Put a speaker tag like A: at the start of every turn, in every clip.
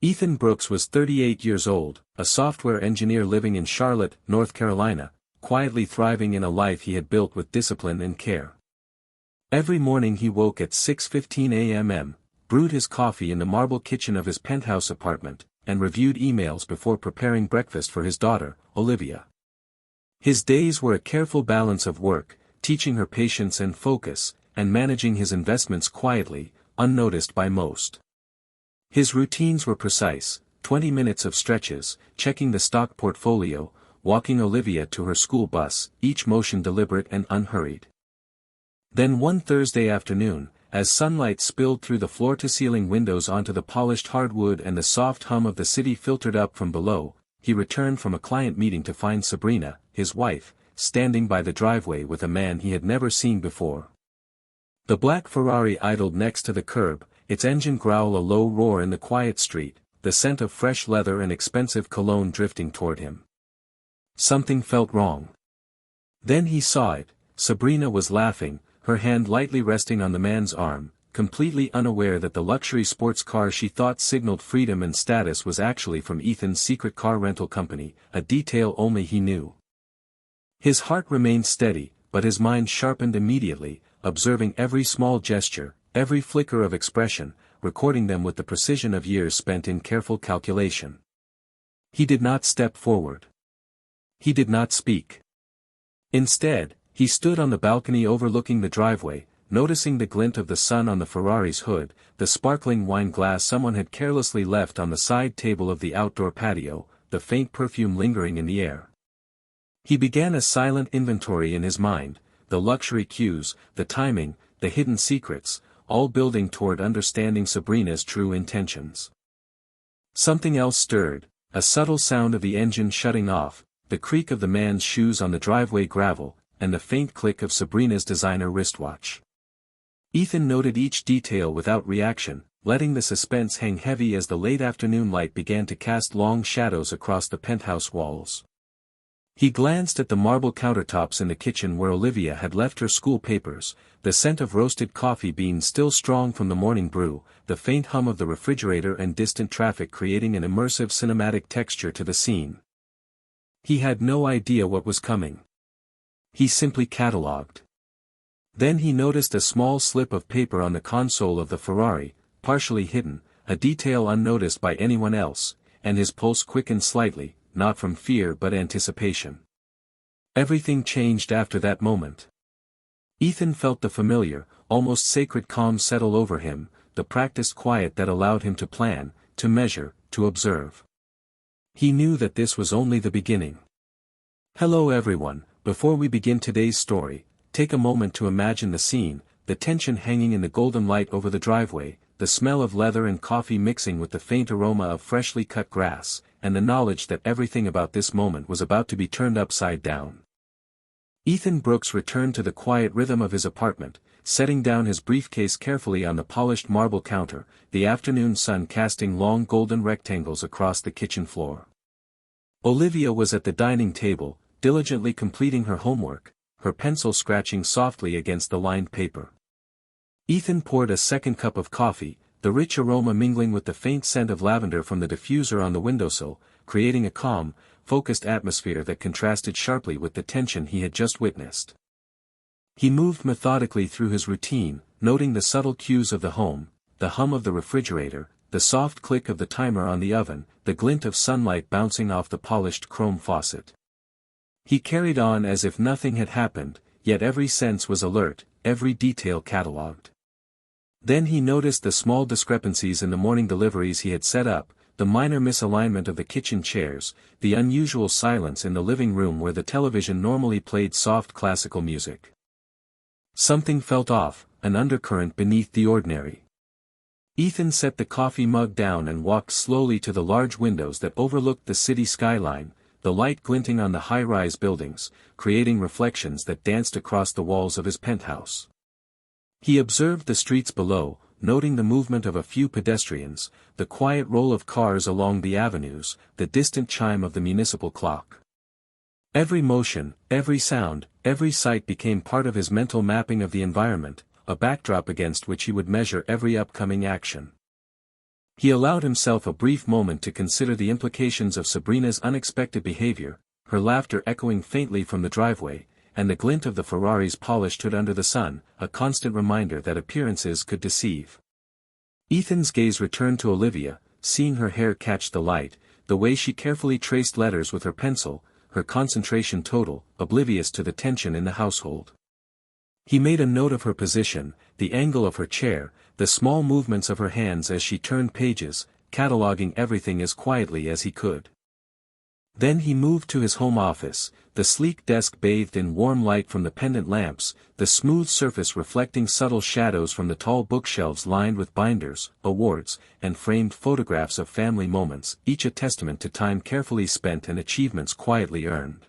A: Ethan Brooks was 38 years old, a software engineer living in Charlotte, North Carolina, quietly thriving in a life he had built with discipline and care. Every morning he woke at 6:15 a.m., brewed his coffee in the marble kitchen of his penthouse apartment, and reviewed emails before preparing breakfast for his daughter, Olivia. His days were a careful balance of work, teaching her patience and focus, and managing his investments quietly, unnoticed by most. His routines were precise: 20 minutes of stretches, checking the stock portfolio, walking Olivia to her school bus, each motion deliberate and unhurried. Then one Thursday afternoon, as sunlight spilled through the floor-to-ceiling windows onto the polished hardwood and the soft hum of the city filtered up from below, he returned from a client meeting to find Sabrina, his wife, standing by the driveway with a man he had never seen before. The black Ferrari idled next to the curb, its engine growl a low roar in the quiet street, the scent of fresh leather and expensive cologne drifting toward him. Something felt wrong. Then he saw it: Sabrina was laughing, her hand lightly resting on the man's arm, completely unaware that the luxury sports car she thought signaled freedom and status was actually from Ethan's secret car rental company, a detail only he knew. His heart remained steady, but his mind sharpened immediately, observing every small gesture, every flicker of expression, recording them with the precision of years spent in careful calculation. He did not step forward. He did not speak. Instead, he stood on the balcony overlooking the driveway, noticing the glint of the sun on the Ferrari's hood, the sparkling wine glass someone had carelessly left on the side table of the outdoor patio, the faint perfume lingering in the air. He began a silent inventory in his mind: the luxury cues, the timing, the hidden secrets, all building toward understanding Sabrina's true intentions. Something else stirred: a subtle sound of the engine shutting off, the creak of the man's shoes on the driveway gravel, and the faint click of Sabrina's designer wristwatch. Ethan noted each detail without reaction, letting the suspense hang heavy as the late afternoon light began to cast long shadows across the penthouse walls. He glanced at the marble countertops in the kitchen where Olivia had left her school papers, the scent of roasted coffee beans still strong from the morning brew, the faint hum of the refrigerator and distant traffic creating an immersive cinematic texture to the scene. He had no idea what was coming. He simply catalogued. Then he noticed a small slip of paper on the console of the Ferrari, partially hidden, a detail unnoticed by anyone else, and his pulse quickened slightly, not from fear but anticipation. Everything changed after that moment. Ethan felt the familiar, almost sacred calm settle over him, the practiced quiet that allowed him to plan, to measure, to observe. He knew that this was only the beginning. Hello everyone. Before we begin today's story, take a moment to imagine the scene: the tension hanging in the golden light over the driveway, the smell of leather and coffee mixing with the faint aroma of freshly cut grass, and the knowledge that everything about this moment was about to be turned upside down. Ethan Brooks returned to the quiet rhythm of his apartment, setting down his briefcase carefully on the polished marble counter, the afternoon sun casting long golden rectangles across the kitchen floor. Olivia was at the dining table, diligently completing her homework, her pencil scratching softly against the lined paper. Ethan poured a second cup of coffee, the rich aroma mingling with the faint scent of lavender from the diffuser on the windowsill, creating a calm, focused atmosphere that contrasted sharply with the tension he had just witnessed. He moved methodically through his routine, noting the subtle cues of the home, the hum of the refrigerator, the soft click of the timer on the oven, the glint of sunlight bouncing off the polished chrome faucet. He carried on as if nothing had happened, yet every sense was alert, every detail catalogued. Then he noticed the small discrepancies in the morning deliveries he had set up, the minor misalignment of the kitchen chairs, the unusual silence in the living room where the television normally played soft classical music. Something felt off, an undercurrent beneath the ordinary. Ethan set the coffee mug down and walked slowly to the large windows that overlooked the city skyline, the light glinting on the high-rise buildings, creating reflections that danced across the walls of his penthouse. He observed the streets below, noting the movement of a few pedestrians, the quiet roll of cars along the avenues, the distant chime of the municipal clock. Every motion, every sound, every sight became part of his mental mapping of the environment, a backdrop against which he would measure every upcoming action. He allowed himself a brief moment to consider the implications of Sabrina's unexpected behavior, her laughter echoing faintly from the driveway, and the glint of the Ferrari's polished hood under the sun, a constant reminder that appearances could deceive. Ethan's gaze returned to Olivia, seeing her hair catch the light, the way she carefully traced letters with her pencil, her concentration total, oblivious to the tension in the household. He made a note of her position, the angle of her chair, the small movements of her hands as she turned pages, cataloging everything as quietly as he could. Then he moved to his home office, the sleek desk bathed in warm light from the pendant lamps, the smooth surface reflecting subtle shadows from the tall bookshelves lined with binders, awards, and framed photographs of family moments, each a testament to time carefully spent and achievements quietly earned.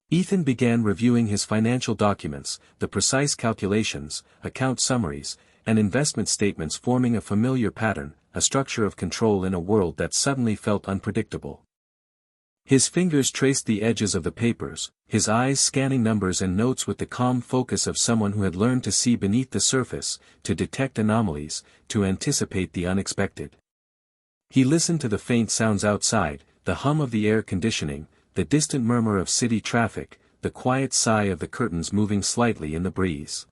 A: Ethan began reviewing his financial documents, the precise calculations, account summaries, and investment statements forming a familiar pattern, a structure of control in a world that suddenly felt unpredictable. His fingers traced the edges of the papers, his eyes scanning numbers and notes with the calm focus of someone who had learned to see beneath the surface, to detect anomalies, to anticipate the unexpected. He listened to the faint sounds outside, the hum of the air conditioning, the distant murmur of city traffic, the quiet sigh of the curtains moving slightly in the breeze.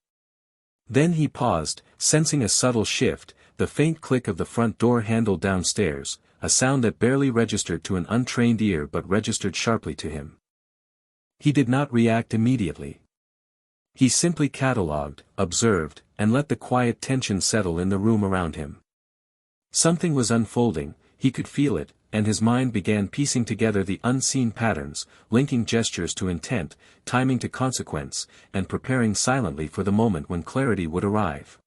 A: Then he paused, sensing a subtle shift, the faint click of the front door handle downstairs, a sound that barely registered to an untrained ear but registered sharply to him. He did not react immediately. He simply catalogued, observed, and let the quiet tension settle in the room around him. Something was unfolding, he could feel it, and his mind began piecing together the unseen patterns, linking gestures to intent, timing to consequence, and preparing silently for the moment when clarity would arrive.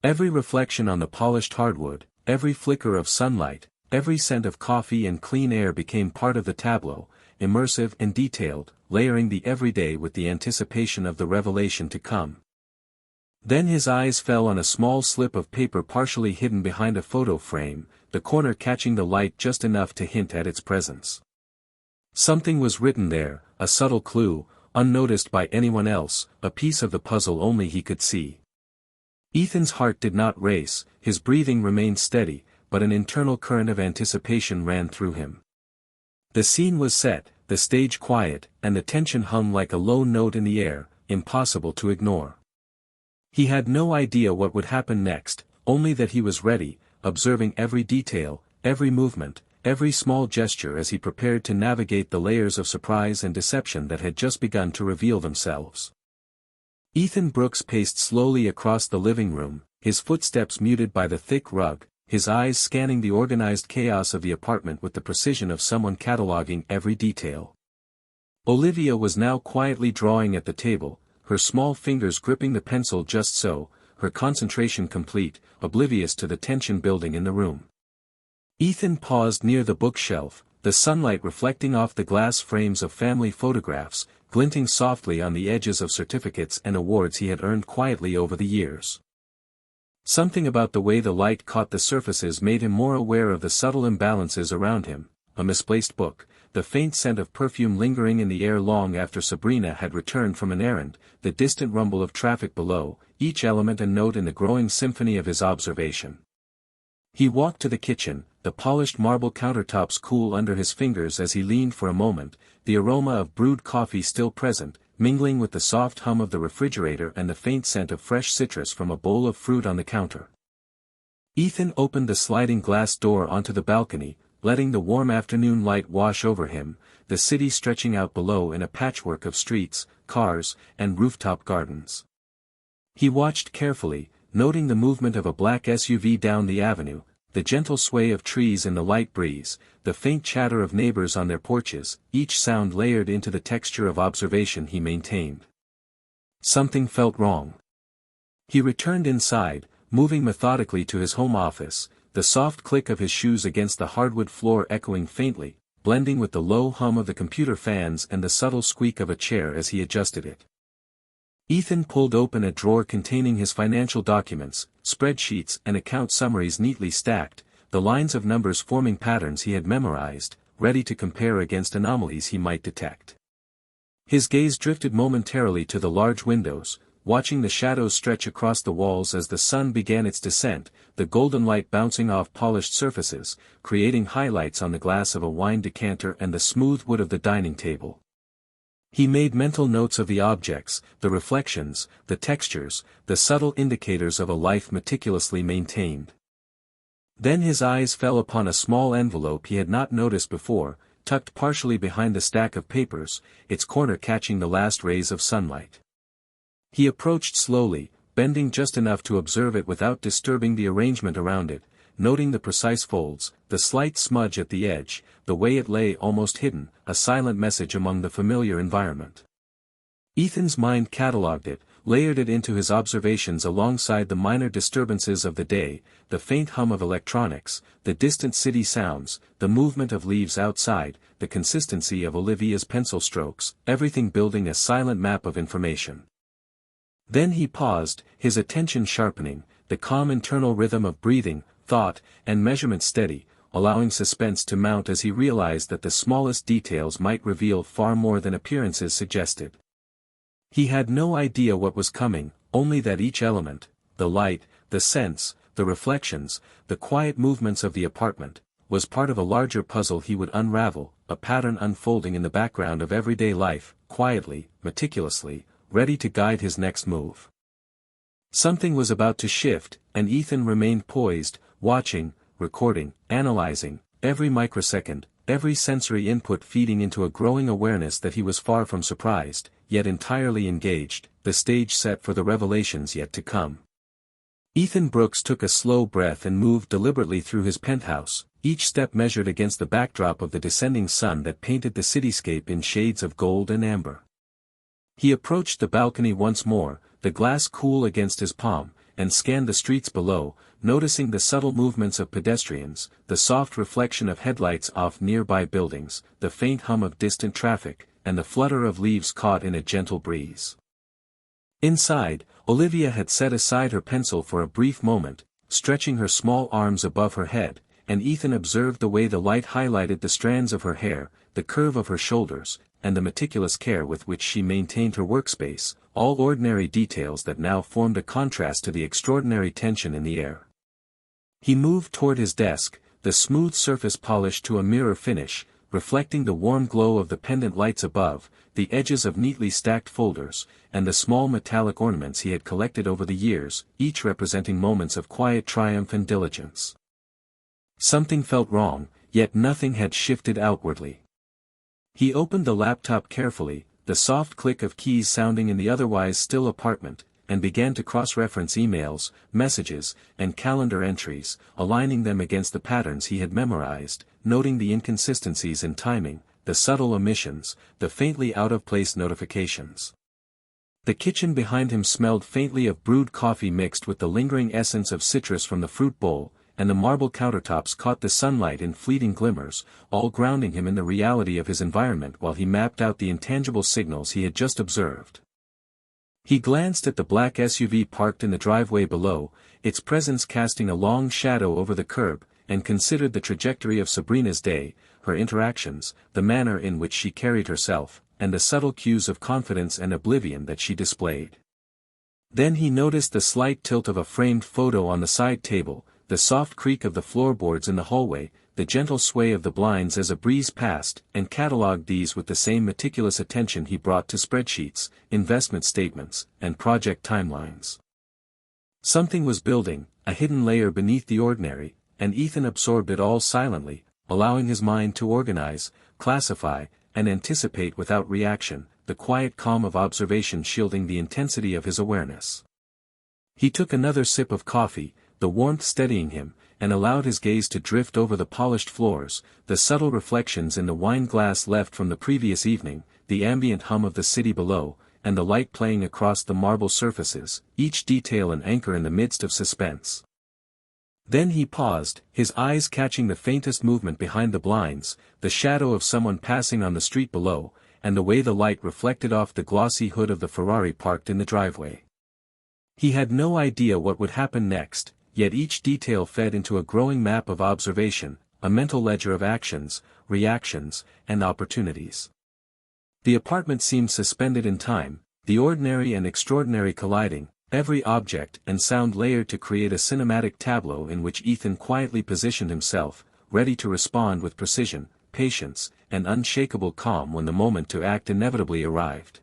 A: Every reflection on the polished hardwood, every flicker of sunlight, every scent of coffee and clean air became part of the tableau, immersive and detailed, layering the everyday with the anticipation of the revelation to come. Then his eyes fell on a small slip of paper partially hidden behind a photo frame, the corner catching the light just enough to hint at its presence. Something was written there, a subtle clue, unnoticed by anyone else, a piece of the puzzle only he could see. Ethan's heart did not race, his breathing remained steady, but an internal current of anticipation ran through him. The scene was set, the stage quiet, and the tension hung like a low note in the air, impossible to ignore. He had no idea what would happen next, only that he was ready, observing every detail, every movement, every small gesture as he prepared to navigate the layers of surprise and deception that had just begun to reveal themselves. Ethan Brooks paced slowly across the living room, his footsteps muted by the thick rug, his eyes scanning the organized chaos of the apartment with the precision of someone cataloging every detail. Olivia was now quietly drawing at the table, her small fingers gripping the pencil just so, her concentration complete, oblivious to the tension building in the room. Ethan paused near the bookshelf, the sunlight reflecting off the glass frames of family photographs, glinting softly on the edges of certificates and awards he had earned quietly over the years. Something about the way the light caught the surfaces made him more aware of the subtle imbalances around him, a misplaced book, the faint scent of perfume lingering in the air long after Sabrina had returned from an errand, the distant rumble of traffic below, each element a note in the growing symphony of his observation. He walked to the kitchen, the polished marble countertops cool under his fingers as he leaned for a moment, the aroma of brewed coffee still present, mingling with the soft hum of the refrigerator and the faint scent of fresh citrus from a bowl of fruit on the counter. Ethan opened the sliding glass door onto the balcony, letting the warm afternoon light wash over him, the city stretching out below in a patchwork of streets, cars, and rooftop gardens. He watched carefully, noting the movement of a black SUV down the avenue, the gentle sway of trees in the light breeze, the faint chatter of neighbors on their porches, each sound layered into the texture of observation he maintained. Something felt wrong. He returned inside, moving methodically to his home office, the soft click of his shoes against the hardwood floor echoing faintly, blending with the low hum of the computer fans and the subtle squeak of a chair as he adjusted it. Ethan pulled open a drawer containing his financial documents, spreadsheets and account summaries neatly stacked, the lines of numbers forming patterns he had memorized, ready to compare against anomalies he might detect. His gaze drifted momentarily to the large windows, watching the shadows stretch across the walls as the sun began its descent, the golden light bouncing off polished surfaces, creating highlights on the glass of a wine decanter and the smooth wood of the dining table. He made mental notes of the objects, the reflections, the textures, the subtle indicators of a life meticulously maintained. Then his eyes fell upon a small envelope he had not noticed before, tucked partially behind the stack of papers, its corner catching the last rays of sunlight. He approached slowly, bending just enough to observe it without disturbing the arrangement around it, noting the precise folds, the slight smudge at the edge, the way it lay almost hidden, a silent message among the familiar environment. Ethan's mind catalogued it, layered it into his observations alongside the minor disturbances of the day, the faint hum of electronics, the distant city sounds, the movement of leaves outside, the consistency of Olivia's pencil strokes, everything building a silent map of information. Then he paused, his attention sharpening, the calm internal rhythm of breathing, thought, and measurement steady, allowing suspense to mount as he realized that the smallest details might reveal far more than appearances suggested. He had no idea what was coming, only that each element, the light, the scents, the reflections, the quiet movements of the apartment, was part of a larger puzzle he would unravel, a pattern unfolding in the background of everyday life, quietly, meticulously, ready to guide his next move. Something was about to shift, and Ethan remained poised, watching, recording, analyzing, every microsecond, every sensory input feeding into a growing awareness that he was far from surprised, yet entirely engaged, the stage set for the revelations yet to come. Ethan Brooks took a slow breath and moved deliberately through his penthouse, each step measured against the backdrop of the descending sun that painted the cityscape in shades of gold and amber. He approached the balcony once more, the glass cool against his palm, and scanned the streets below, noticing the subtle movements of pedestrians, the soft reflection of headlights off nearby buildings, the faint hum of distant traffic, and the flutter of leaves caught in a gentle breeze. Inside, Olivia had set aside her pencil for a brief moment, stretching her small arms above her head, and Ethan observed the way the light highlighted the strands of her hair, the curve of her shoulders, and the meticulous care with which she maintained her workspace, all ordinary details that now formed a contrast to the extraordinary tension in the air. He moved toward his desk, the smooth surface polished to a mirror finish, reflecting the warm glow of the pendant lights above, the edges of neatly stacked folders, and the small metallic ornaments he had collected over the years, each representing moments of quiet triumph and diligence. Something felt wrong, yet nothing had shifted outwardly. He opened the laptop carefully, the soft click of keys sounding in the otherwise still apartment, and began to cross-reference emails, messages, and calendar entries, aligning them against the patterns he had memorized, noting the inconsistencies in timing, the subtle omissions, the faintly out-of-place notifications. The kitchen behind him smelled faintly of brewed coffee mixed with the lingering essence of citrus from the fruit bowl, and the marble countertops caught the sunlight in fleeting glimmers, all grounding him in the reality of his environment while he mapped out the intangible signals he had just observed. He glanced at the black SUV parked in the driveway below, its presence casting a long shadow over the curb, and considered the trajectory of Sabrina's day, her interactions, the manner in which she carried herself, and the subtle cues of confidence and oblivion that she displayed. Then he noticed the slight tilt of a framed photo on the side table, the soft creak of the floorboards in the hallway, the gentle sway of the blinds as a breeze passed, and catalogued these with the same meticulous attention he brought to spreadsheets, investment statements, and project timelines. Something was building, a hidden layer beneath the ordinary, and Ethan absorbed it all silently, allowing his mind to organize, classify, and anticipate without reaction, the quiet calm of observation shielding the intensity of his awareness. He took another sip of coffee, the warmth steadying him, and allowed his gaze to drift over the polished floors, the subtle reflections in the wine glass left from the previous evening, the ambient hum of the city below, and the light playing across the marble surfaces, each detail an anchor in the midst of suspense. Then he paused, his eyes catching the faintest movement behind the blinds, the shadow of someone passing on the street below, and the way the light reflected off the glossy hood of the Ferrari parked in the driveway. He had no idea what would happen next, yet each detail fed into a growing map of observation, a mental ledger of actions, reactions, and opportunities. The apartment seemed suspended in time, the ordinary and extraordinary colliding, every object and sound layered to create a cinematic tableau in which Ethan quietly positioned himself, ready to respond with precision, patience, and unshakable calm when the moment to act inevitably arrived.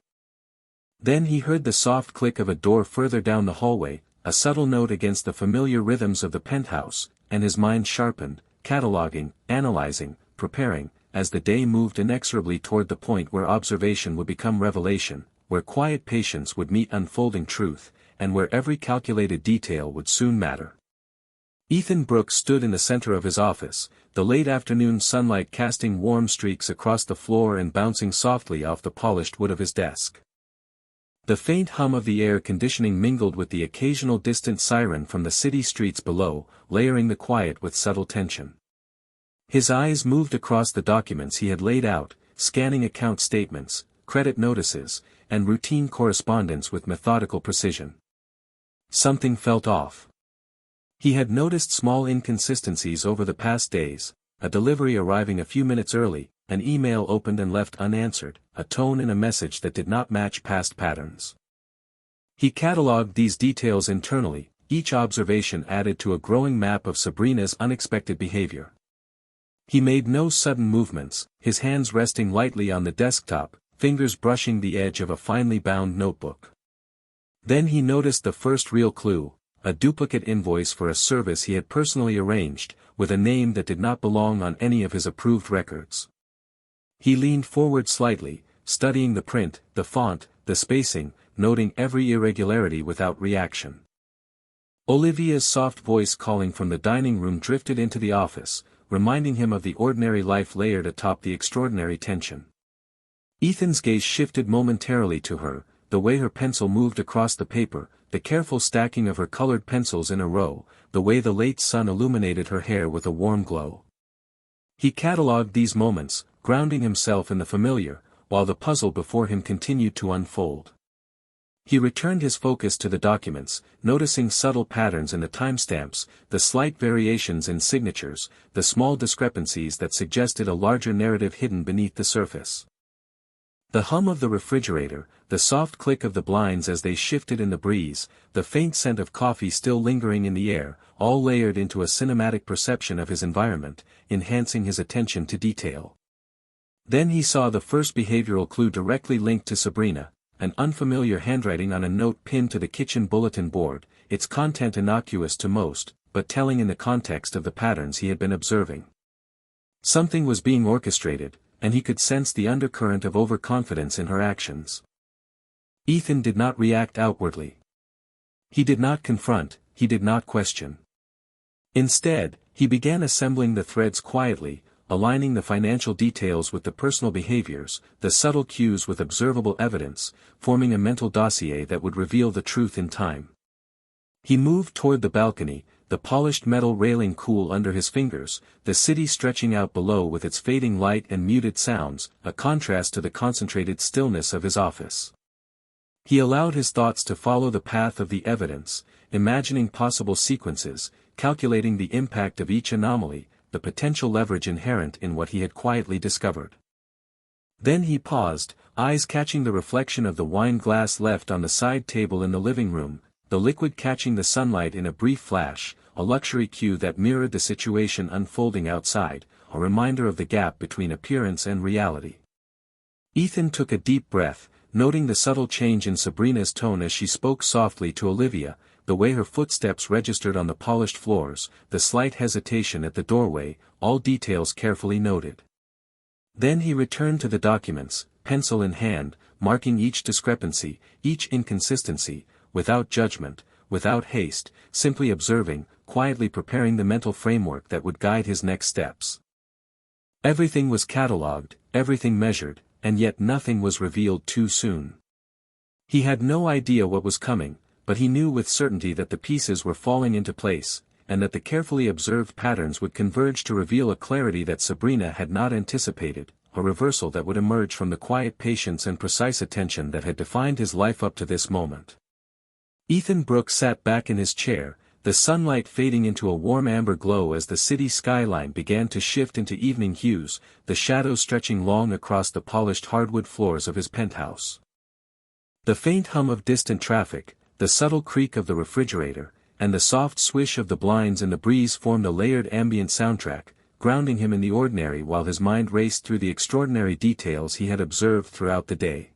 A: Then he heard the soft click of a door further down the hallway, a subtle note against the familiar rhythms of the penthouse, and his mind sharpened, cataloging, analyzing, preparing, as the day moved inexorably toward the point where observation would become revelation, where quiet patience would meet unfolding truth, and where every calculated detail would soon matter. Ethan Brooks stood in the center of his office, the late afternoon sunlight casting warm streaks across the floor and bouncing softly off the polished wood of his desk. The faint hum of the air conditioning mingled with the occasional distant siren from the city streets below, layering the quiet with subtle tension. His eyes moved across the documents he had laid out, scanning account statements, credit notices, and routine correspondence with methodical precision. Something felt off. He had noticed small inconsistencies over the past days, a delivery arriving a few minutes early, an email opened and left unanswered, a tone in a message that did not match past patterns. He catalogued these details internally, each observation added to a growing map of Sabrina's unexpected behavior. He made no sudden movements, his hands resting lightly on the desktop, fingers brushing the edge of a finely bound notebook. Then he noticed the first real clue, a duplicate invoice for a service he had personally arranged, with a name that did not belong on any of his approved records. He leaned forward slightly, studying the print, the font, the spacing, noting every irregularity without reaction. Olivia's soft voice calling from the dining room drifted into the office, reminding him of the ordinary life layered atop the extraordinary tension. Ethan's gaze shifted momentarily to her, the way her pencil moved across the paper, the careful stacking of her colored pencils in a row, the way the late sun illuminated her hair with a warm glow. He catalogued these moments, grounding himself in the familiar, while the puzzle before him continued to unfold. He returned his focus to the documents, noticing subtle patterns in the timestamps, the slight variations in signatures, the small discrepancies that suggested a larger narrative hidden beneath the surface. The hum of the refrigerator, the soft click of the blinds as they shifted in the breeze, the faint scent of coffee still lingering in the air, all layered into a cinematic perception of his environment, enhancing his attention to detail. Then he saw the first behavioral clue directly linked to Sabrina, an unfamiliar handwriting on a note pinned to the kitchen bulletin board, its content innocuous to most, but telling in the context of the patterns he had been observing. Something was being orchestrated, and he could sense the undercurrent of overconfidence in her actions. Ethan did not react outwardly. He did not confront, he did not question. Instead, he began assembling the threads quietly, aligning the financial details with the personal behaviors, the subtle cues with observable evidence, forming a mental dossier that would reveal the truth in time. He moved toward the balcony, the polished metal railing cool under his fingers, the city stretching out below with its fading light and muted sounds, a contrast to the concentrated stillness of his office. He allowed his thoughts to follow the path of the evidence, imagining possible sequences, calculating the impact of each anomaly, the potential leverage inherent in what he had quietly discovered. Then he paused, eyes catching the reflection of the wine glass left on the side table in the living room, the liquid catching the sunlight in a brief flash, a luxury cue that mirrored the situation unfolding outside, a reminder of the gap between appearance and reality. Ethan took a deep breath, noting the subtle change in Sabrina's tone as she spoke softly to Olivia, the way her footsteps registered on the polished floors, the slight hesitation at the doorway, all details carefully noted. Then he returned to the documents, pencil in hand, marking each discrepancy, each inconsistency, without judgment, without haste, simply observing, quietly preparing the mental framework that would guide his next steps. Everything was catalogued, everything measured, and yet nothing was revealed too soon. He had no idea what was coming, but he knew with certainty that the pieces were falling into place, and that the carefully observed patterns would converge to reveal a clarity that Sabrina had not anticipated, a reversal that would emerge from the quiet patience and precise attention that had defined his life up to this moment. Ethan Brooks sat back in his chair, the sunlight fading into a warm amber glow as the city skyline began to shift into evening hues, the shadows stretching long across the polished hardwood floors of his penthouse. The faint hum of distant traffic, the subtle creak of the refrigerator, and the soft swish of the blinds in the breeze formed a layered ambient soundtrack, grounding him in the ordinary while his mind raced through the extraordinary details he had observed throughout the day.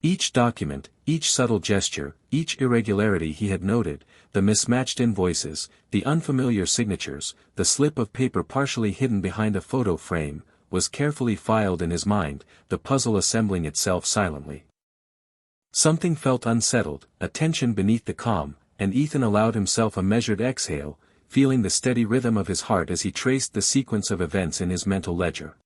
A: Each document, each subtle gesture, each irregularity he had noted, the mismatched invoices, the unfamiliar signatures, the slip of paper partially hidden behind a photo frame, was carefully filed in his mind, the puzzle assembling itself silently. Something felt unsettled, a tension beneath the calm, and Ethan allowed himself a measured exhale, feeling the steady rhythm of his heart as he traced the sequence of events in his mental ledger.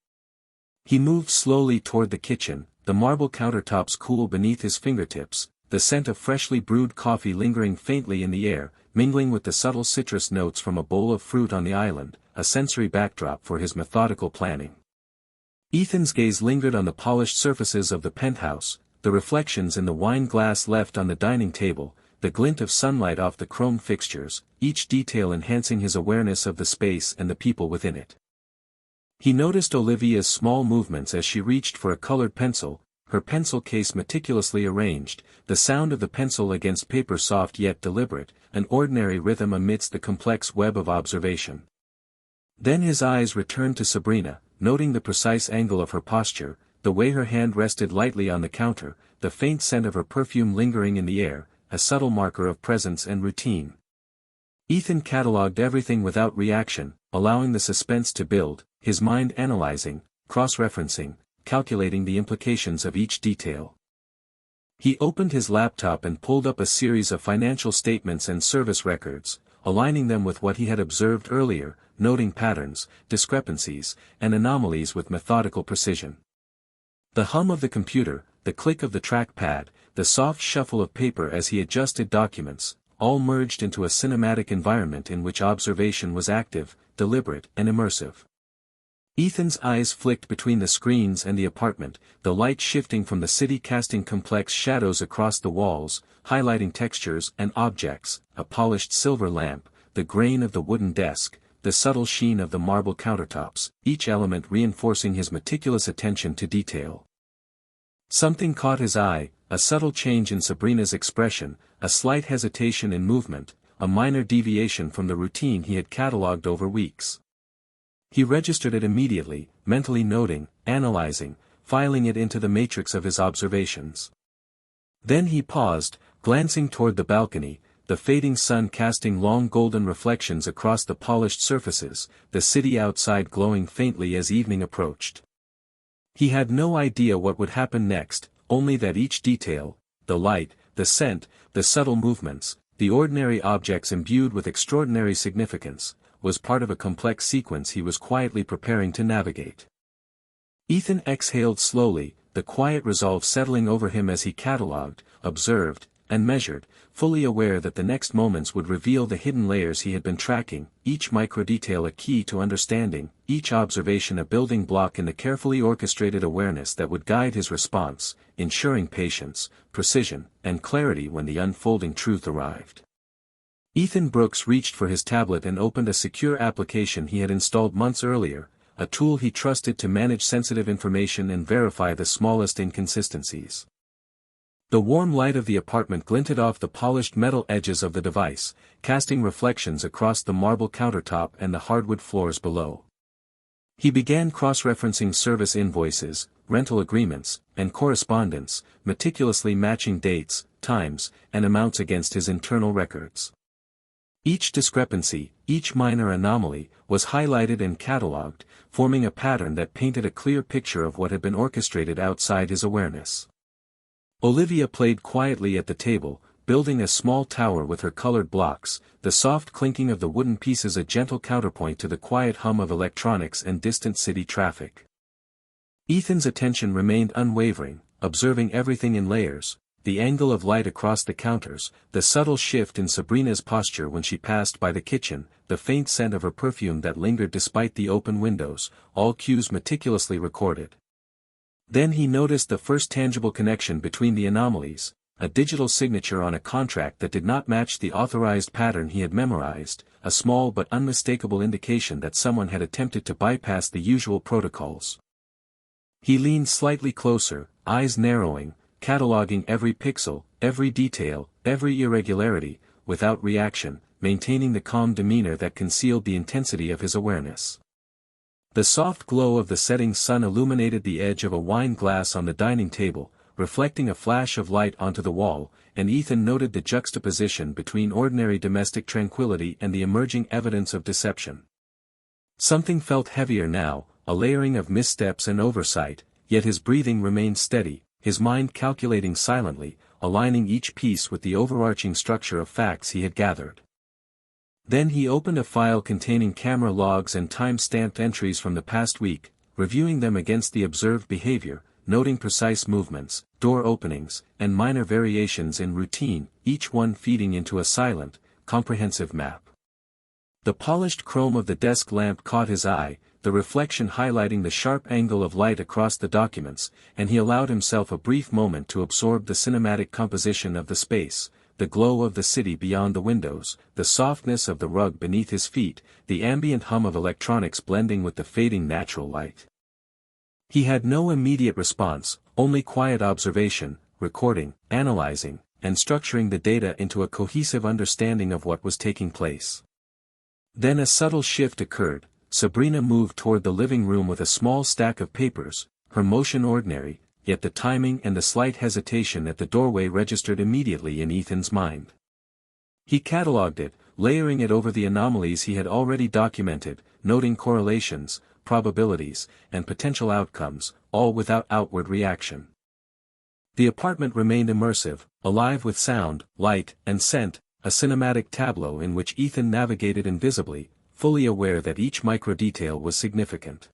A: He moved slowly toward the kitchen, the marble countertops cool beneath his fingertips, the scent of freshly brewed coffee lingering faintly in the air, mingling with the subtle citrus notes from a bowl of fruit on the island, a sensory backdrop for his methodical planning. Ethan's gaze lingered on the polished surfaces of the penthouse, the reflections in the wine glass left on the dining table, the glint of sunlight off the chrome fixtures, each detail enhancing his awareness of the space and the people within it. He noticed Olivia's small movements as she reached for a colored pencil, her pencil case meticulously arranged, the sound of the pencil against paper soft yet deliberate, an ordinary rhythm amidst the complex web of observation. Then his eyes returned to Sabrina, noting the precise angle of her posture, the way her hand rested lightly on the counter, the faint scent of her perfume lingering in the air, a subtle marker of presence and routine. Ethan catalogued everything without reaction, allowing the suspense to build, his mind analyzing, cross-referencing, calculating the implications of each detail. He opened his laptop and pulled up a series of financial statements and service records, aligning them with what he had observed earlier, noting patterns, discrepancies, and anomalies with methodical precision. The hum of the computer, the click of the trackpad, the soft shuffle of paper as he adjusted documents, all merged into a cinematic environment in which observation was active, deliberate, and immersive. Ethan's eyes flicked between the screens and the apartment, the light shifting from the city casting complex shadows across the walls, highlighting textures and objects, a polished silver lamp, the grain of the wooden desk, the subtle sheen of the marble countertops, each element reinforcing his meticulous attention to detail. Something caught his eye, a subtle change in Sabrina's expression, a slight hesitation in movement, a minor deviation from the routine he had catalogued over weeks. He registered it immediately, mentally noting, analyzing, filing it into the matrix of his observations. Then he paused, glancing toward the balcony, the fading sun casting long golden reflections across the polished surfaces, the city outside glowing faintly as evening approached. He had no idea what would happen next, only that each detail, the light, the scent, the subtle movements, the ordinary objects imbued with extraordinary significance, was part of a complex sequence he was quietly preparing to navigate. Ethan exhaled slowly, the quiet resolve settling over him as he catalogued, observed, and measured, fully aware that the next moments would reveal the hidden layers he had been tracking, each microdetail a key to understanding, each observation a building block in the carefully orchestrated awareness that would guide his response, ensuring patience, precision, and clarity when the unfolding truth arrived. Ethan Brooks reached for his tablet and opened a secure application he had installed months earlier, a tool he trusted to manage sensitive information and verify the smallest inconsistencies. The warm light of the apartment glinted off the polished metal edges of the device, casting reflections across the marble countertop and the hardwood floors below. He began cross-referencing service invoices, rental agreements, and correspondence, meticulously matching dates, times, and amounts against his internal records. Each discrepancy, each minor anomaly, was highlighted and catalogued, forming a pattern that painted a clear picture of what had been orchestrated outside his awareness. Olivia played quietly at the table, building a small tower with her colored blocks, the soft clinking of the wooden pieces a gentle counterpoint to the quiet hum of electronics and distant city traffic. Ethan's attention remained unwavering, observing everything in layers, the angle of light across the counters, the subtle shift in Sabrina's posture when she passed by the kitchen, the faint scent of her perfume that lingered despite the open windows, all cues meticulously recorded. Then he noticed the first tangible connection between the anomalies, a digital signature on a contract that did not match the authorized pattern he had memorized, a small but unmistakable indication that someone had attempted to bypass the usual protocols. He leaned slightly closer, eyes narrowing, cataloging every pixel, every detail, every irregularity, without reaction, maintaining the calm demeanor that concealed the intensity of his awareness. The soft glow of the setting sun illuminated the edge of a wine glass on the dining table, reflecting a flash of light onto the wall, and Ethan noted the juxtaposition between ordinary domestic tranquility and the emerging evidence of deception. Something felt heavier now, a layering of missteps and oversight, yet his breathing remained steady, his mind calculating silently, aligning each piece with the overarching structure of facts he had gathered. Then he opened a file containing camera logs and time-stamped entries from the past week, reviewing them against the observed behavior, noting precise movements, door openings, and minor variations in routine, each one feeding into a silent, comprehensive map. The polished chrome of the desk lamp caught his eye, the reflection highlighting the sharp angle of light across the documents, and he allowed himself a brief moment to absorb the cinematic composition of the space, the glow of the city beyond the windows, the softness of the rug beneath his feet, the ambient hum of electronics blending with the fading natural light. He had no immediate response, only quiet observation, recording, analyzing, and structuring the data into a cohesive understanding of what was taking place. Then a subtle shift occurred. Sabrina moved toward the living room with a small stack of papers, her motion ordinary, yet the timing and the slight hesitation at the doorway registered immediately in Ethan's mind. He catalogued it, layering it over the anomalies he had already documented, noting correlations, probabilities, and potential outcomes, all without outward reaction. The apartment remained immersive, alive with sound, light, and scent, a cinematic tableau in which Ethan navigated invisibly, fully aware that each micro-detail was significant.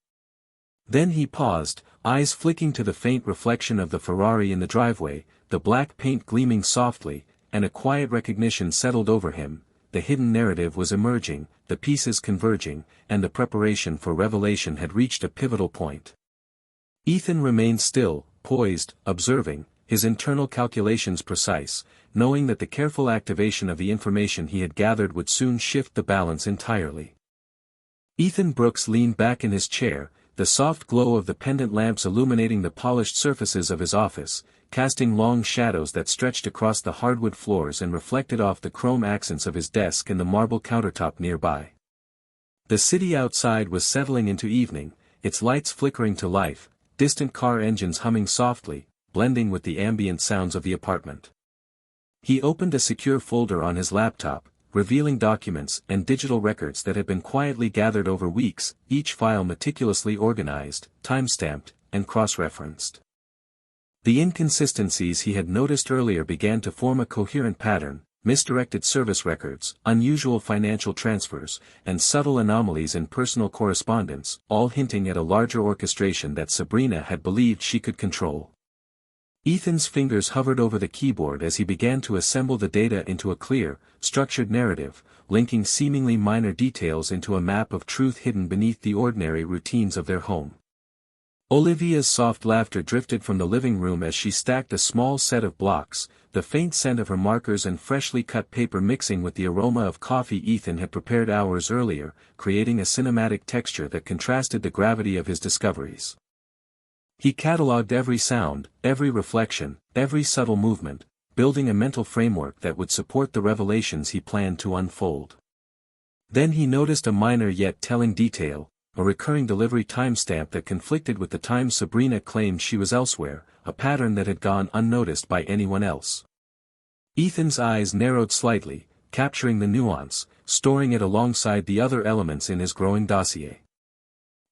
A: Then he paused, eyes flicking to the faint reflection of the Ferrari in the driveway, the black paint gleaming softly, and a quiet recognition settled over him. The hidden narrative was emerging, the pieces converging, and the preparation for revelation had reached a pivotal point. Ethan remained still, poised, observing, his internal calculations precise, knowing that the careful activation of the information he had gathered would soon shift the balance entirely. Ethan Brooks leaned back in his chair, the soft glow of the pendant lamps illuminating the polished surfaces of his office, casting long shadows that stretched across the hardwood floors and reflected off the chrome accents of his desk and the marble countertop nearby. The city outside was settling into evening, its lights flickering to life, distant car engines humming softly, blending with the ambient sounds of the apartment. He opened a secure folder on his laptop, revealing documents and digital records that had been quietly gathered over weeks, each file meticulously organized, time-stamped, and cross-referenced. The inconsistencies he had noticed earlier began to form a coherent pattern: misdirected service records, unusual financial transfers, and subtle anomalies in personal correspondence, all hinting at a larger orchestration that Sabrina had believed she could control. Ethan's fingers hovered over the keyboard as he began to assemble the data into a clear, structured narrative, linking seemingly minor details into a map of truth hidden beneath the ordinary routines of their home. Olivia's soft laughter drifted from the living room as she stacked a small set of blocks, the faint scent of her markers and freshly cut paper mixing with the aroma of coffee Ethan had prepared hours earlier, creating a cinematic texture that contrasted the gravity of his discoveries. He catalogued every sound, every reflection, every subtle movement, building a mental framework that would support the revelations he planned to unfold. Then he noticed a minor yet telling detail, a recurring delivery timestamp that conflicted with the time Sabrina claimed she was elsewhere, a pattern that had gone unnoticed by anyone else. Ethan's eyes narrowed slightly, capturing the nuance, storing it alongside the other elements in his growing dossier.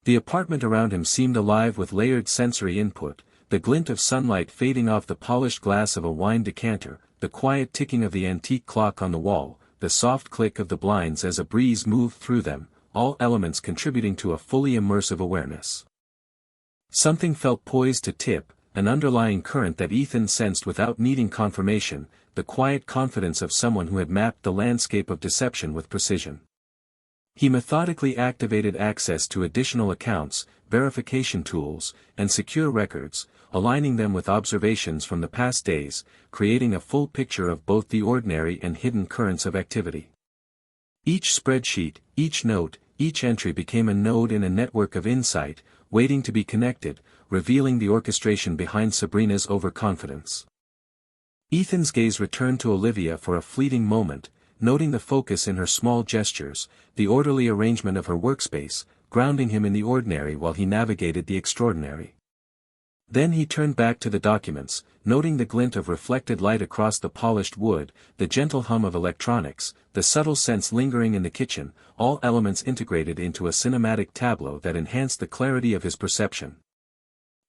A: The apartment around him seemed alive with layered sensory input, the glint of sunlight fading off the polished glass of a wine decanter, the quiet ticking of the antique clock on the wall, the soft click of the blinds as a breeze moved through them, all elements contributing to a fully immersive awareness. Something felt poised to tip, an underlying current that Ethan sensed without needing confirmation, the quiet confidence of someone who had mapped the landscape of deception with precision. He methodically activated access to additional accounts, verification tools, and secure records, aligning them with observations from the past days, creating a full picture of both the ordinary and hidden currents of activity. Each spreadsheet, each note, each entry became a node in a network of insight, waiting to be connected, revealing the orchestration behind Sabrina's overconfidence. Ethan's gaze returned to Olivia for a fleeting moment, noting the focus in her small gestures, the orderly arrangement of her workspace, grounding him in the ordinary while he navigated the extraordinary. Then he turned back to the documents, noting the glint of reflected light across the polished wood, the gentle hum of electronics, the subtle scents lingering in the kitchen, all elements integrated into a cinematic tableau that enhanced the clarity of his perception.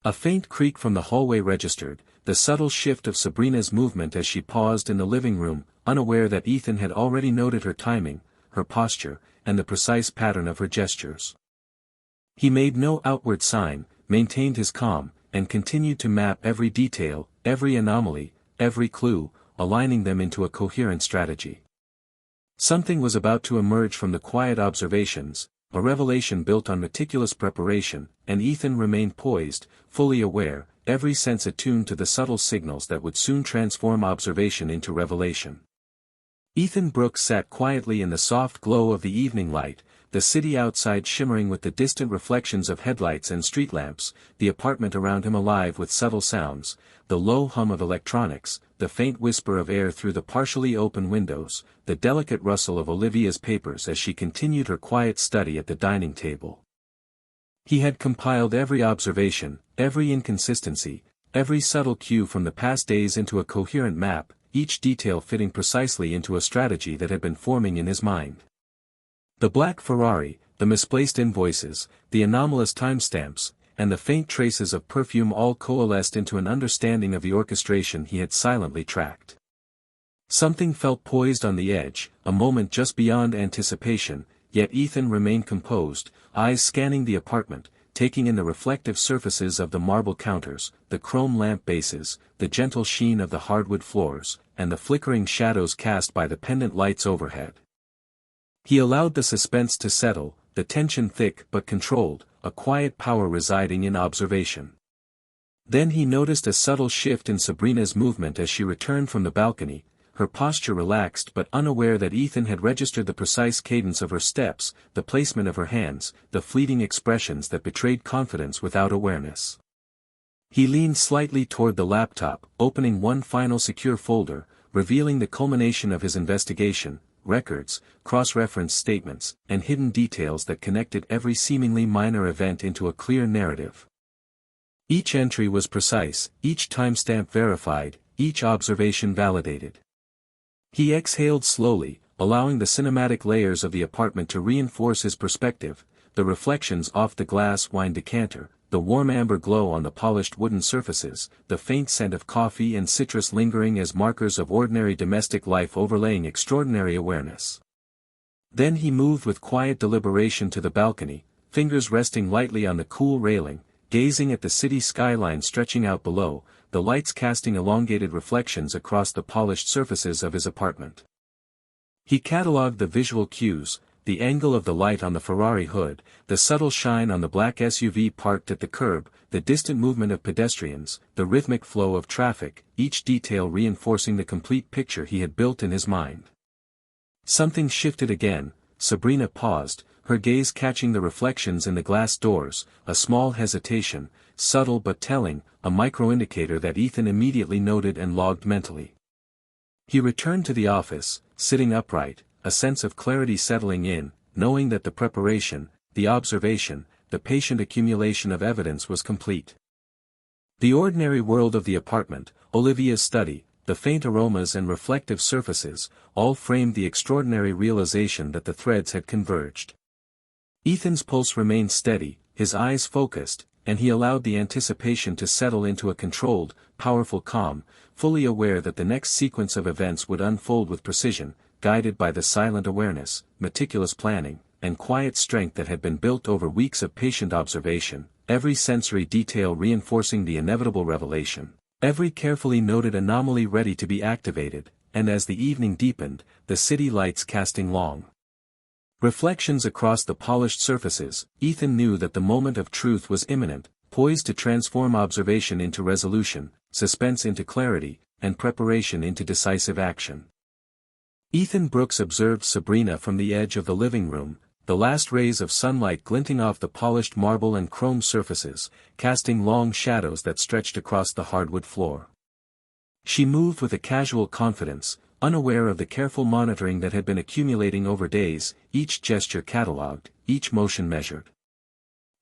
A: A faint creak from the hallway registered, the subtle shift of Sabrina's movement as she paused in the living room, unaware that Ethan had already noted her timing, her posture, and the precise pattern of her gestures. He made no outward sign, maintained his calm, and continued to map every detail, every anomaly, every clue, aligning them into a coherent strategy. Something was about to emerge from the quiet observations, a revelation built on meticulous preparation, and Ethan remained poised, fully aware, every sense attuned to the subtle signals that would soon transform observation into revelation. Ethan Brooks sat quietly in the soft glow of the evening light, the city outside shimmering with the distant reflections of headlights and street lamps, the apartment around him alive with subtle sounds, the low hum of electronics, the faint whisper of air through the partially open windows, the delicate rustle of Olivia's papers as she continued her quiet study at the dining table. He had compiled every observation, every inconsistency, every subtle cue from the past days into a coherent map, each detail fitting precisely into a strategy that had been forming in his mind. The black Ferrari, the misplaced invoices, the anomalous timestamps, and the faint traces of perfume all coalesced into an understanding of the orchestration he had silently tracked. Something felt poised on the edge, a moment just beyond anticipation, yet Ethan remained composed, eyes scanning the apartment, taking in the reflective surfaces of the marble counters, the chrome lamp bases, the gentle sheen of the hardwood floors, and the flickering shadows cast by the pendant lights overhead. He allowed the suspense to settle, the tension thick but controlled, a quiet power residing in observation. Then he noticed a subtle shift in Sabrina's movement as she returned from the balcony, her posture relaxed but unaware that Ethan had registered the precise cadence of her steps, the placement of her hands, the fleeting expressions that betrayed confidence without awareness. He leaned slightly toward the laptop, opening one final secure folder, revealing the culmination of his investigation, records, cross-reference statements, and hidden details that connected every seemingly minor event into a clear narrative. Each entry was precise, each timestamp verified, each observation validated. He exhaled slowly, allowing the cinematic layers of the apartment to reinforce his perspective, the reflections off the glass wine decanter, the warm amber glow on the polished wooden surfaces, the faint scent of coffee and citrus lingering as markers of ordinary domestic life overlaying extraordinary awareness. Then he moved with quiet deliberation to the balcony, fingers resting lightly on the cool railing, gazing at the city skyline stretching out below, the lights casting elongated reflections across the polished surfaces of his apartment. He catalogued the visual cues, the angle of the light on the Ferrari hood, the subtle shine on the black SUV parked at the curb, the distant movement of pedestrians, the rhythmic flow of traffic, each detail reinforcing the complete picture he had built in his mind. Something shifted again. Sabrina paused, her gaze catching the reflections in the glass doors, a small hesitation, subtle but telling, a micro-indicator that Ethan immediately noted and logged mentally. He returned to the office, sitting upright, a sense of clarity settling in, knowing that the preparation, the observation, the patient accumulation of evidence was complete. The ordinary world of the apartment, Olivia's study, the faint aromas and reflective surfaces, all framed the extraordinary realization that the threads had converged. Ethan's pulse remained steady, his eyes focused, and he allowed the anticipation to settle into a controlled, powerful calm, fully aware that the next sequence of events would unfold with precision, guided by the silent awareness, meticulous planning, and quiet strength that had been built over weeks of patient observation, every sensory detail reinforcing the inevitable revelation, every carefully noted anomaly ready to be activated, and as the evening deepened, the city lights casting long reflections across the polished surfaces, Ethan knew that the moment of truth was imminent, poised to transform observation into resolution, suspense into clarity, and preparation into decisive action. Ethan Brooks observed Sabrina from the edge of the living room, the last rays of sunlight glinting off the polished marble and chrome surfaces, casting long shadows that stretched across the hardwood floor. She moved with a casual confidence, unaware of the careful monitoring that had been accumulating over days, each gesture catalogued, each motion measured.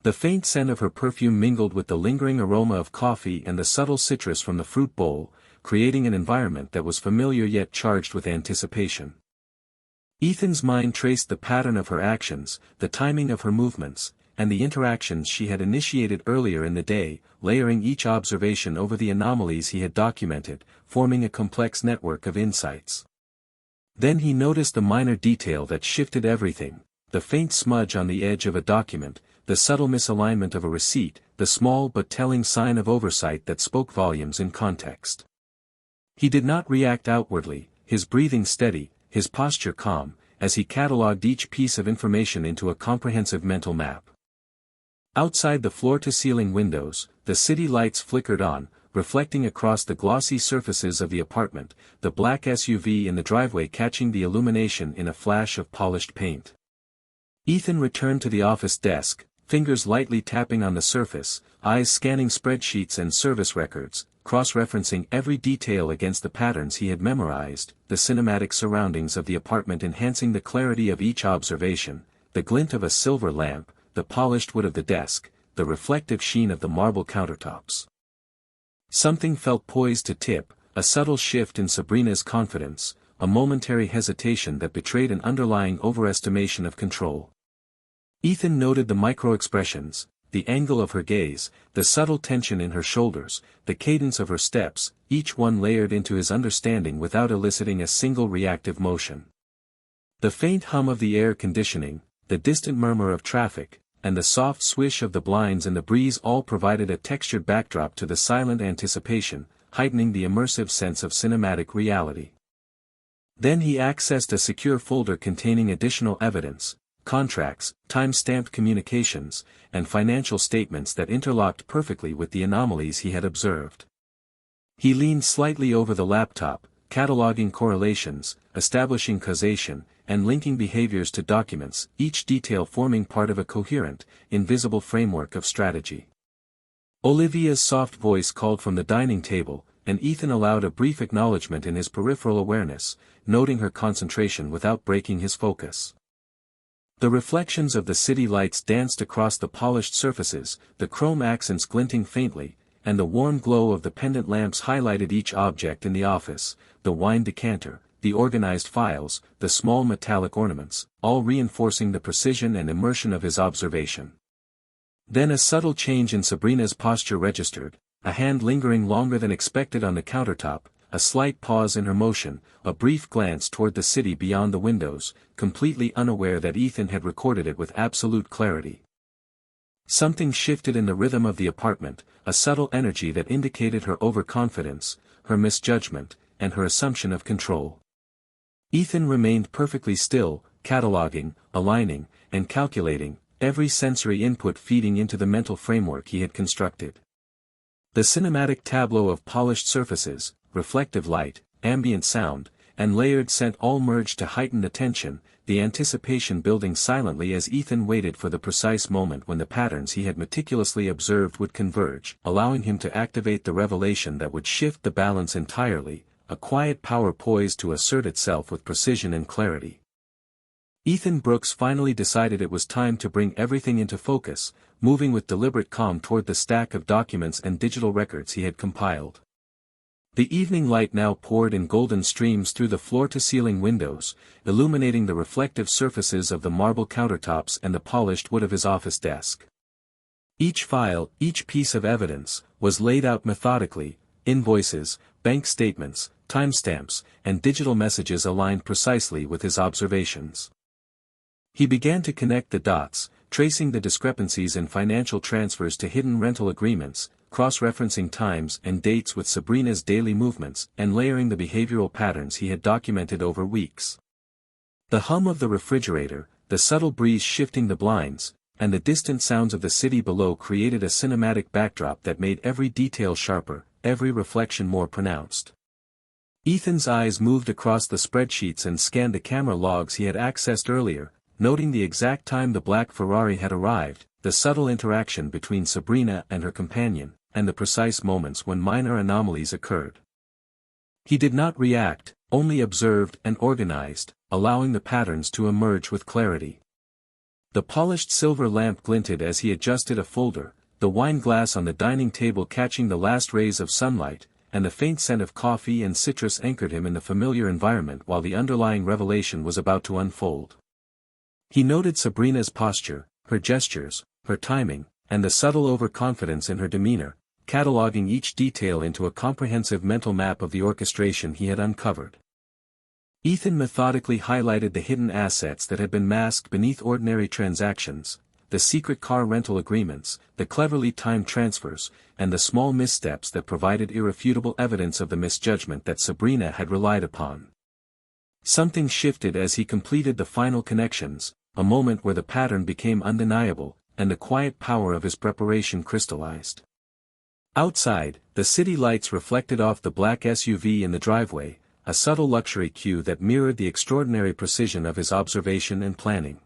A: The faint scent of her perfume mingled with the lingering aroma of coffee and the subtle citrus from the fruit bowl, creating an environment that was familiar yet charged with anticipation. Ethan's mind traced the pattern of her actions, the timing of her movements, and the interactions she had initiated earlier in the day, layering each observation over the anomalies he had documented, forming a complex network of insights. Then he noticed a minor detail that shifted everything: the faint smudge on the edge of a document, the subtle misalignment of a receipt, the small but telling sign of oversight that spoke volumes in context. He did not react outwardly, his breathing steady, his posture calm, as he catalogued each piece of information into a comprehensive mental map. Outside the floor-to-ceiling windows, the city lights flickered on, reflecting across the glossy surfaces of the apartment, the black SUV in the driveway catching the illumination in a flash of polished paint. Ethan returned to the office desk, fingers lightly tapping on the surface, eyes scanning spreadsheets and service records, cross-referencing every detail against the patterns he had memorized, the cinematic surroundings of the apartment enhancing the clarity of each observation, the glint of a silver lamp, the polished wood of the desk, the reflective sheen of the marble countertops. Something felt poised to tip, a subtle shift in Sabrina's confidence, a momentary hesitation that betrayed an underlying overestimation of control. Ethan noted the micro-expressions, the angle of her gaze, the subtle tension in her shoulders, the cadence of her steps, each one layered into his understanding without eliciting a single reactive motion. The faint hum of the air conditioning, the distant murmur of traffic, and the soft swish of the blinds in the breeze all provided a textured backdrop to the silent anticipation, heightening the immersive sense of cinematic reality. Then he accessed a secure folder containing additional evidence, contracts, time-stamped communications, and financial statements that interlocked perfectly with the anomalies he had observed. He leaned slightly over the laptop, cataloging correlations, establishing causation, and linking behaviors to documents, each detail forming part of a coherent, invisible framework of strategy. Olivia's soft voice called from the dining table, and Ethan allowed a brief acknowledgement in his peripheral awareness, noting her concentration without breaking his focus. The reflections of the city lights danced across the polished surfaces, the chrome accents glinting faintly, and the warm glow of the pendant lamps highlighted each object in the office, the wine decanter, the organized files, the small metallic ornaments, all reinforcing the precision and immersion of his observation. Then a subtle change in Sabrina's posture registered, a hand lingering longer than expected on the countertop, a slight pause in her motion, a brief glance toward the city beyond the windows, completely unaware that Ethan had recorded it with absolute clarity. Something shifted in the rhythm of the apartment, a subtle energy that indicated her overconfidence, her misjudgment, and her assumption of control. Ethan remained perfectly still, cataloging, aligning, and calculating, every sensory input feeding into the mental framework he had constructed. The cinematic tableau of polished surfaces, reflective light, ambient sound, and layered scent all merged to heighten the tension, the anticipation building silently as Ethan waited for the precise moment when the patterns he had meticulously observed would converge, allowing him to activate the revelation that would shift the balance entirely, a quiet power poised to assert itself with precision and clarity. Ethan Brooks finally decided it was time to bring everything into focus, moving with deliberate calm toward the stack of documents and digital records he had compiled. The evening light now poured in golden streams through the floor-to-ceiling windows, illuminating the reflective surfaces of the marble countertops and the polished wood of his office desk. Each file, each piece of evidence, was laid out methodically, invoices, bank statements, timestamps, and digital messages aligned precisely with his observations. He began to connect the dots, tracing the discrepancies in financial transfers to hidden rental agreements, cross-referencing times and dates with Sabrina's daily movements, and layering the behavioral patterns he had documented over weeks. The hum of the refrigerator, the subtle breeze shifting the blinds, and the distant sounds of the city below created a cinematic backdrop that made every detail sharper, every reflection more pronounced. Ethan's eyes moved across the spreadsheets and scanned the camera logs he had accessed earlier, noting the exact time the black Ferrari had arrived, the subtle interaction between Sabrina and her companion, and the precise moments when minor anomalies occurred. He did not react, only observed and organized, allowing the patterns to emerge with clarity. The polished silver lamp glinted as he adjusted a folder, the wine glass on the dining table catching the last rays of sunlight, and the faint scent of coffee and citrus anchored him in the familiar environment while the underlying revelation was about to unfold. He noted Sabrina's posture, her gestures, her timing, and the subtle overconfidence in her demeanor, cataloging each detail into a comprehensive mental map of the orchestration he had uncovered. Ethan methodically highlighted the hidden assets that had been masked beneath ordinary transactions, the secret car rental agreements, the cleverly timed transfers, and the small missteps that provided irrefutable evidence of the misjudgment that Sabrina had relied upon. Something shifted as he completed the final connections, a moment where the pattern became undeniable, and the quiet power of his preparation crystallized. Outside, the city lights reflected off the black SUV in the driveway, a subtle luxury cue that mirrored the extraordinary precision of his observation and planning.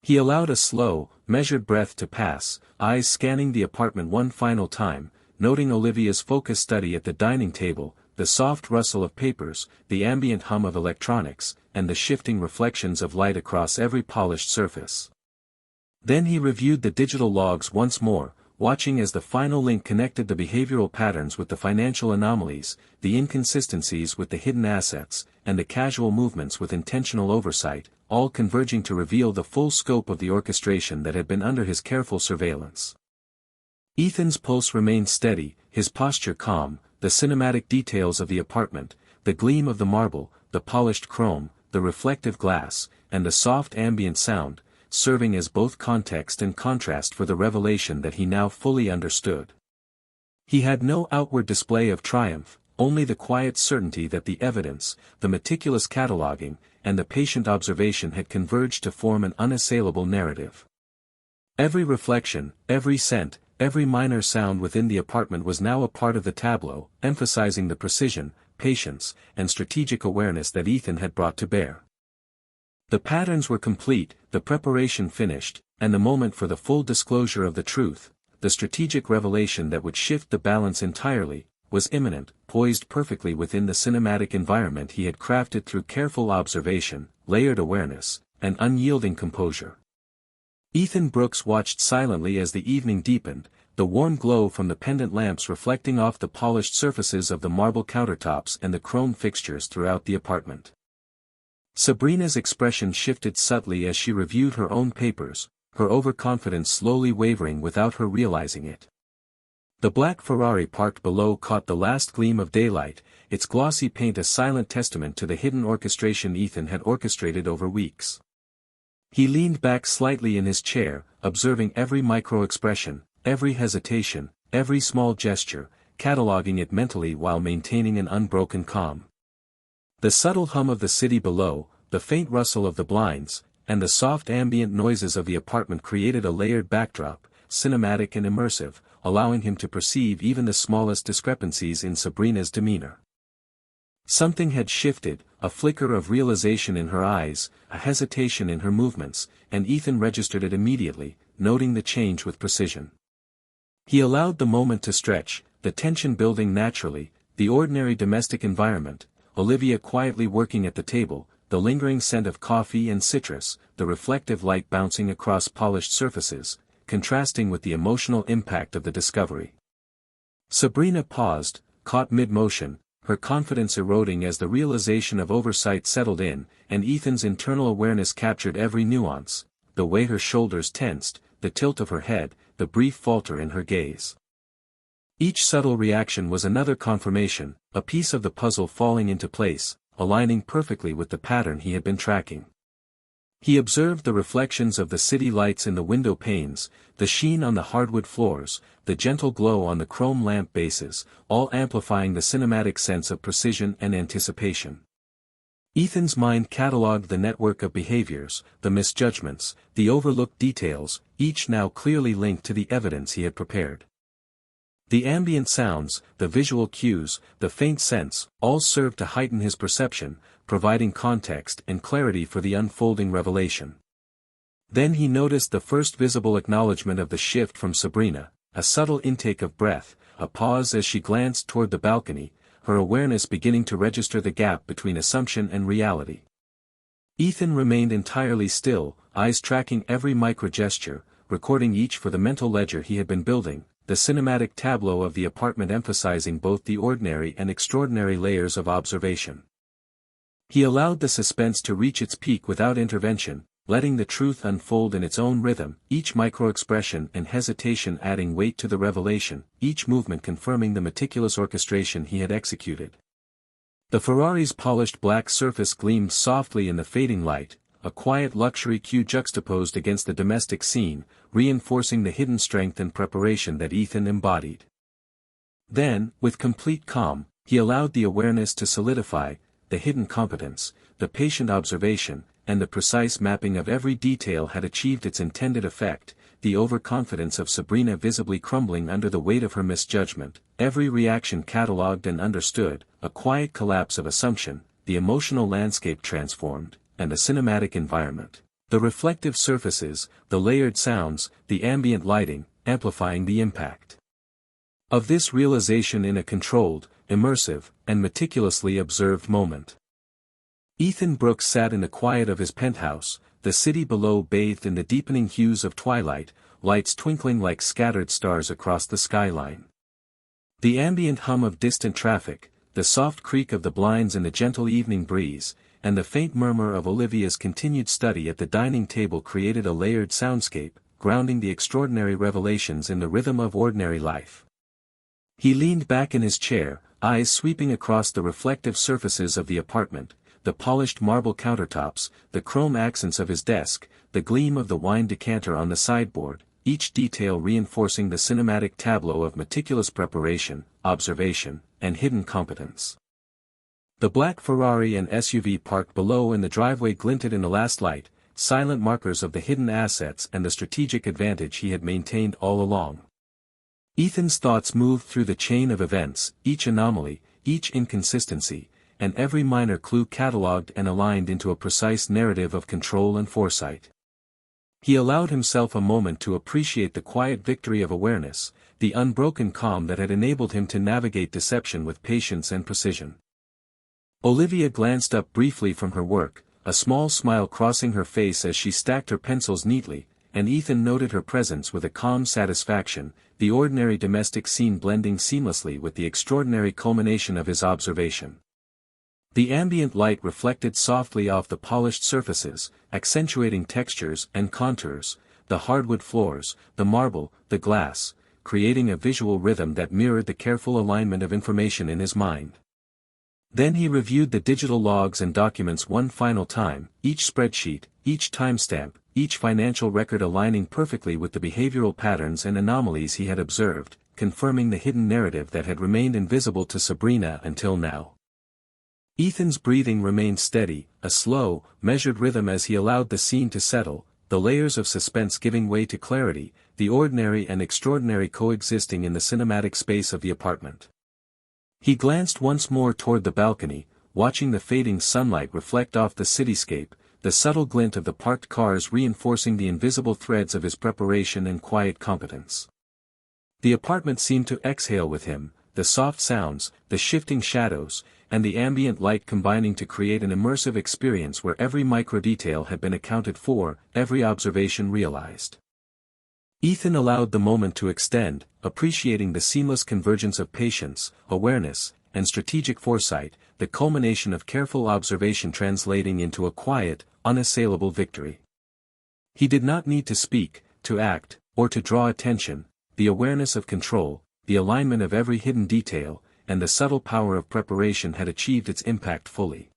A: He allowed a slow, measured breath to pass, eyes scanning the apartment one final time, noting Olivia's focused study at the dining table, the soft rustle of papers, the ambient hum of electronics, and the shifting reflections of light across every polished surface. Then he reviewed the digital logs once more, watching as the final link connected the behavioral patterns with the financial anomalies, the inconsistencies with the hidden assets, and the casual movements with intentional oversight, all converging to reveal the full scope of the orchestration that had been under his careful surveillance. Ethan's pulse remained steady, his posture calm, the cinematic details of the apartment, the gleam of the marble, the polished chrome, the reflective glass, and the soft ambient sound, serving as both context and contrast for the revelation that he now fully understood. He had no outward display of triumph, only the quiet certainty that the evidence, the meticulous cataloging, and the patient observation had converged to form an unassailable narrative. Every reflection, every scent, every minor sound within the apartment was now a part of the tableau, emphasizing the precision, patience, and strategic awareness that Ethan had brought to bear. The patterns were complete, the preparation finished, and the moment for the full disclosure of the truth, the strategic revelation that would shift the balance entirely, was imminent, poised perfectly within the cinematic environment he had crafted through careful observation, layered awareness, and unyielding composure. Ethan Brooks watched silently as the evening deepened, the warm glow from the pendant lamps reflecting off the polished surfaces of the marble countertops and the chrome fixtures throughout the apartment. Sabrina's expression shifted subtly as she reviewed her own papers, her overconfidence slowly wavering without her realizing it. The black Ferrari parked below caught the last gleam of daylight, its glossy paint a silent testament to the hidden orchestration Ethan had orchestrated over weeks. He leaned back slightly in his chair, observing every micro-expression, every hesitation, every small gesture, cataloging it mentally while maintaining an unbroken calm. The subtle hum of the city below, the faint rustle of the blinds, and the soft ambient noises of the apartment created a layered backdrop, cinematic and immersive, allowing him to perceive even the smallest discrepancies in Sabrina's demeanor. Something had shifted, a flicker of realization in her eyes, a hesitation in her movements, and Ethan registered it immediately, noting the change with precision. He allowed the moment to stretch, the tension building naturally, the ordinary domestic environment, Olivia quietly working at the table, the lingering scent of coffee and citrus, the reflective light bouncing across polished surfaces, contrasting with the emotional impact of the discovery. Sabrina paused, caught mid-motion, her confidence eroding as the realization of oversight settled in, and Ethan's internal awareness captured every nuance, the way her shoulders tensed, the tilt of her head, the brief falter in her gaze. Each subtle reaction was another confirmation, a piece of the puzzle falling into place, aligning perfectly with the pattern he had been tracking. He observed the reflections of the city lights in the window panes, the sheen on the hardwood floors, the gentle glow on the chrome lamp bases, all amplifying the cinematic sense of precision and anticipation. Ethan's mind catalogued the network of behaviors, the misjudgments, the overlooked details, each now clearly linked to the evidence he had prepared. The ambient sounds, the visual cues, the faint scents, all served to heighten his perception, providing context and clarity for the unfolding revelation. Then he noticed the first visible acknowledgement of the shift from Sabrina, a subtle intake of breath, a pause as she glanced toward the balcony, her awareness beginning to register the gap between assumption and reality. Ethan remained entirely still, eyes tracking every micro-gesture, recording each for the mental ledger he had been building, the cinematic tableau of the apartment emphasizing both the ordinary and extraordinary layers of observation. He allowed the suspense to reach its peak without intervention, letting the truth unfold in its own rhythm, each micro-expression and hesitation adding weight to the revelation, each movement confirming the meticulous orchestration he had executed. The Ferrari's polished black surface gleamed softly in the fading light, a quiet luxury cue juxtaposed against the domestic scene, reinforcing the hidden strength and preparation that Ethan embodied. Then, with complete calm, he allowed the awareness to solidify, the hidden competence, the patient observation, and the precise mapping of every detail had achieved its intended effect, the overconfidence of Sabrina visibly crumbling under the weight of her misjudgment, every reaction catalogued and understood, a quiet collapse of assumption, the emotional landscape transformed, and the cinematic environment, the reflective surfaces, the layered sounds, the ambient lighting, amplifying the impact of this realization in a controlled, immersive, and meticulously observed moment. Ethan Brooks sat in the quiet of his penthouse, the city below bathed in the deepening hues of twilight, lights twinkling like scattered stars across the skyline. The ambient hum of distant traffic, the soft creak of the blinds in the gentle evening breeze, and the faint murmur of Olivia's continued study at the dining table created a layered soundscape, grounding the extraordinary revelations in the rhythm of ordinary life. He leaned back in his chair, eyes sweeping across the reflective surfaces of the apartment, the polished marble countertops, the chrome accents of his desk, the gleam of the wine decanter on the sideboard, each detail reinforcing the cinematic tableau of meticulous preparation, observation, and hidden competence. The black Ferrari and SUV parked below in the driveway glinted in the last light, silent markers of the hidden assets and the strategic advantage he had maintained all along. Ethan's thoughts moved through the chain of events, each anomaly, each inconsistency, and every minor clue catalogued and aligned into a precise narrative of control and foresight. He allowed himself a moment to appreciate the quiet victory of awareness, the unbroken calm that had enabled him to navigate deception with patience and precision. Olivia glanced up briefly from her work, a small smile crossing her face as she stacked her pencils neatly, and Ethan noted her presence with a calm satisfaction, the ordinary domestic scene blending seamlessly with the extraordinary culmination of his observation. The ambient light reflected softly off the polished surfaces, accentuating textures and contours, the hardwood floors, the marble, the glass, creating a visual rhythm that mirrored the careful alignment of information in his mind. Then he reviewed the digital logs and documents one final time, each spreadsheet, each timestamp, each financial record aligning perfectly with the behavioral patterns and anomalies he had observed, confirming the hidden narrative that had remained invisible to Sabrina until now. Ethan's breathing remained steady, a slow, measured rhythm as he allowed the scene to settle, the layers of suspense giving way to clarity, the ordinary and extraordinary coexisting in the cinematic space of the apartment. He glanced once more toward the balcony, watching the fading sunlight reflect off the cityscape, the subtle glint of the parked cars reinforcing the invisible threads of his preparation and quiet competence. The apartment seemed to exhale with him, the soft sounds, the shifting shadows, and the ambient light combining to create an immersive experience where every micro-detail had been accounted for, every observation realized. Ethan allowed the moment to extend, appreciating the seamless convergence of patience, awareness, and strategic foresight, the culmination of careful observation translating into a quiet, unassailable victory. He did not need to speak, to act, or to draw attention, the awareness of control, the alignment of every hidden detail, and the subtle power of preparation had achieved its impact fully.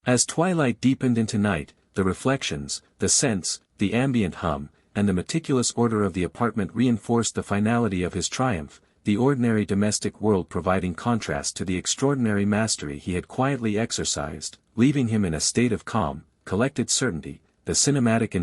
A: As twilight deepened into night, the reflections, the scents, the ambient hum, and the meticulous order of the apartment reinforced the finality of his triumph, the ordinary domestic world providing contrast to the extraordinary mastery he had quietly exercised, leaving him in a state of calm, collected certainty, the cinematic environment